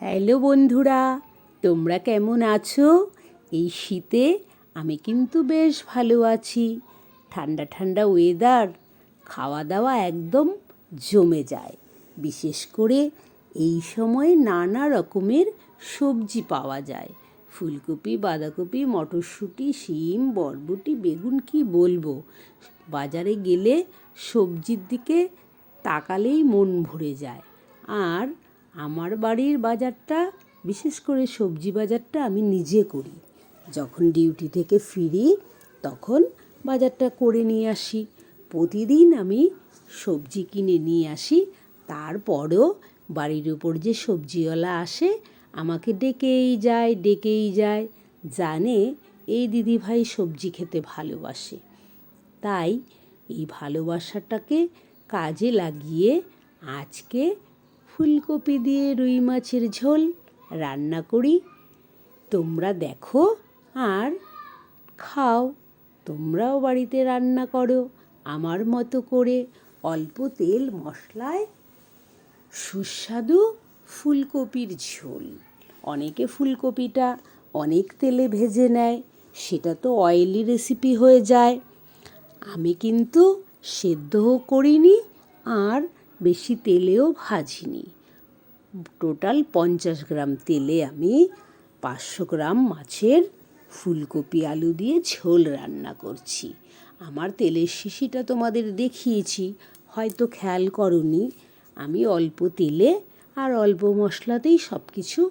Hello বন্ধুরা, তোমরা কেমন আছো? এই শীতে আমি কিন্তু বেশ ভালো আছি। ঠান্ডা ঠান্ডা ওয়েদার, খাওয়া দাওয়া একদম জমে যায়। বিশেষ করে এই সময় নানা রকমের সবজি পাওয়া যায়। ফুলকপি, বাঁধাকপি, মটরশুঁটি, শিম, বরবটি, বেগুন, কি বলবো। বাজারে গেলে সবজির দিকে তাকালেই মন ভরে যায়। আর আমার বাড়ির বাজারটা, বিশেষ করে সবজি বাজারটা আমি নিজে করি। যখন ডিউটি থেকে ফিরি তখন বাজারটা করে নিয়ে আসি। প্রতিদিন আমি সবজি কিনে নিয়ে আসি। তারপরও বাড়ির উপর যে সবজিওয়ালা আসে আমাকে ডেকেই যায়, জানে এই দিদিভাই সবজি খেতে ভালোবাসে। তাই এই ভালোবাসাটাকে কাজে লাগিয়ে আজকে ফুলকপি দিয়ে রুই মাছের ঝোল রান্না করি। তোমরা দেখো আর খাও। তোমরাও বাড়িতে রান্না করো আমার মতো করে, অল্প তেল মশলায় সুস্বাদু ফুলকপির ঝোল। অনেকে ফুলকপিটা অনেক তেলে ভেজে নেয়, সেটা তো অয়েলি রেসিপি হয়ে যায়। আমি কিন্তু সেদ্ধও করিনি আর বেশি তেলেও ভাজিনি। টোটাল 50 গ্রাম তেলে আমি 500 গ্রাম মাছের ফুলকপি আলু দিয়ে ঝোল রান্না করছি। আমার তেলের শিশিটা তোমাদের দেখিয়েছি, হয়তো খেয়াল করোনি। আমি অল্প তেলে আর অল্প মশলাতেই সব কিছু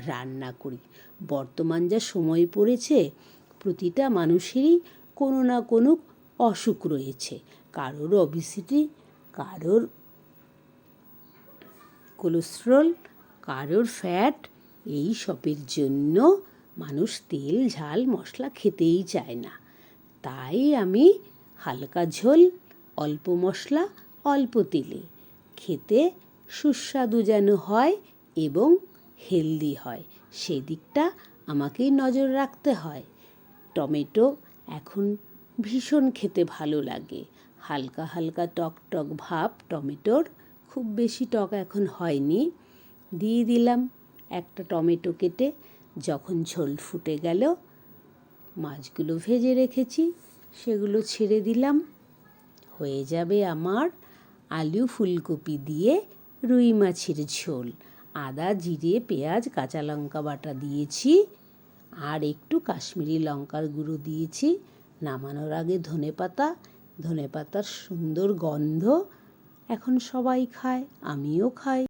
রান্না করি। বর্তমান যা সময় পড়েছে, প্রতিটা মানুষেরই কোনো না কোনো অসুখ রয়েছে। কারোর ওবেসিটি, কারোর কোলেস্টেরল, কারোর ফ্যাট। এই সবের জন্য মানুষ তেল ঝাল মশলা খেতেই চায় না। তাই আমি হালকা ঝোল, অল্প মশলা, অল্প তেলে, খেতে সুস্বাদু যেন হয় এবং হেলদি হয়, সেদিকটা আমাকেই নজর রাখতে হয়। টমেটো এখন ভীষণ খেতে ভালো লাগে। হালকা হালকা টক টক ভাব টমেটোর, খুব বেশি টক এখন হয়নি। দিয়ে দিলাম একটা টমেটো কেটে। যখন ঝোল ফুটে গেল, মাছগুলো ভেজে রেখেছি সেগুলো ছেড়ে দিলাম। হয়ে যাবে আমার আলু ফুলকপি দিয়ে রুই মাছের ঝোল। আদা, জিরে, পেঁয়াজ, কাঁচা লঙ্কা বাটা দিয়েছি, আর একটু কাশ্মীরি লঙ্কার গুঁড়ো দিয়েছি। নামানোর আগে ধনেপাতার সুন্দর গন্ধ। এখন সবাই খায়, আমিও খাই।